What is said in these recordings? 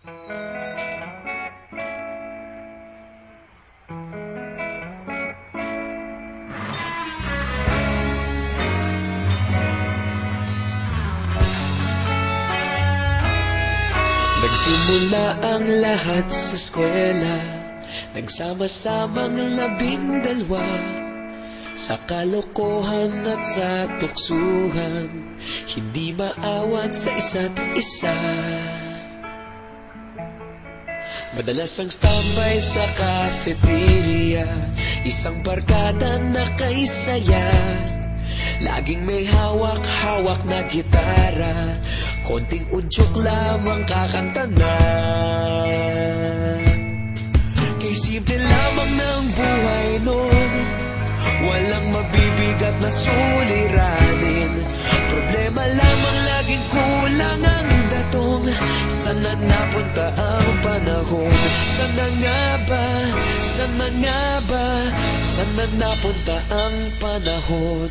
Nagsimula ang lahat sa eskwela, nagsama-samang 12 sa kalokohan at sa tuksuhan, hindi maawat sa isa't isa. Madalas ang standby sa cafeteria, isang barkada na kaysaya, laging may hawak-hawak na gitara, konting udyok lamang kakanta na. Kay simple lamang ng buhay nun, walang mabibigat na suliranin. Problema lamang laging kulang ang datong. Sana napunta ang panahon? Sana nga ba? Sana nga ba? Sana napunta ang panahon?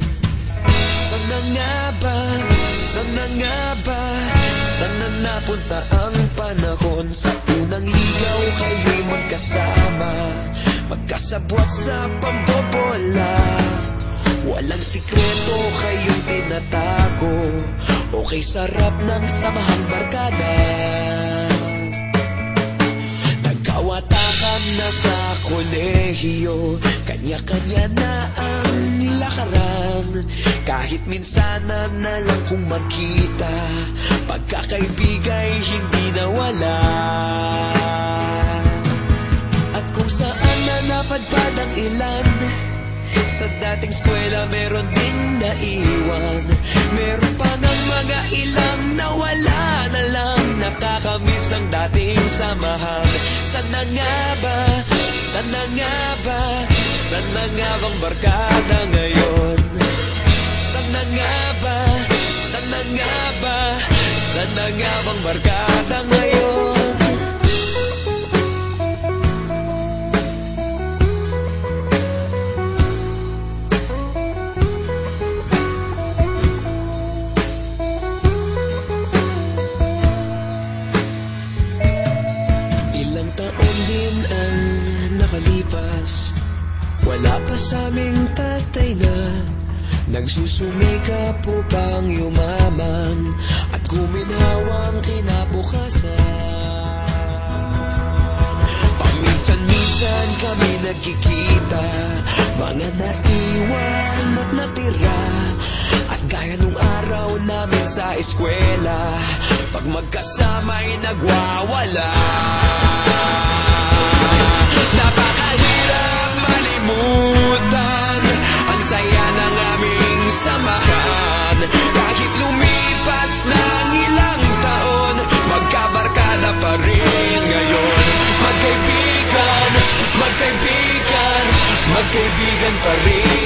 Sana nga ba? Sana nga ba? Sana napunta ang panahon? Sa unang ligaw kayo'y magkasama, magkasabwat sa pambobola. Walang sikreto kayong tinatago, okay sarap ng samahang barkada. Nagkawatakan na sa kolehiyo, kanya-kanya na ang lakaran. Kahit minsanan na lang kung magkita, pagkakaibigay hindi nawala. At kung saan na napadpad ang ilan, sa dating eskwela meron ding naiwan. Meron pa ng mga ilang nawala na lang, nakakamiss ang dating samahan. Sana nga ba? Sana nga ba? Sana nga bang barkada ngayon? Sana nga ba? Sana nga ba? Sana nga bang barkada ngayon? Ilang taon din ang nakalipas, wala pa sa aming tatay na nagsusumikap upang yumaman at guminhawang kinabukasan. Paminsan-minsan kami nagkikita, mga naiwan at natira, at gaya nung araw namin sa eskwela, pag magkasama'y nagwawala. Napakahirap malimutan ang saya ng aming samahan. Kahit lumipas ng ilang taon, magkabarkada pa rin ngayon. Magkaibigan, magkaibigan, magkaibigan pa rin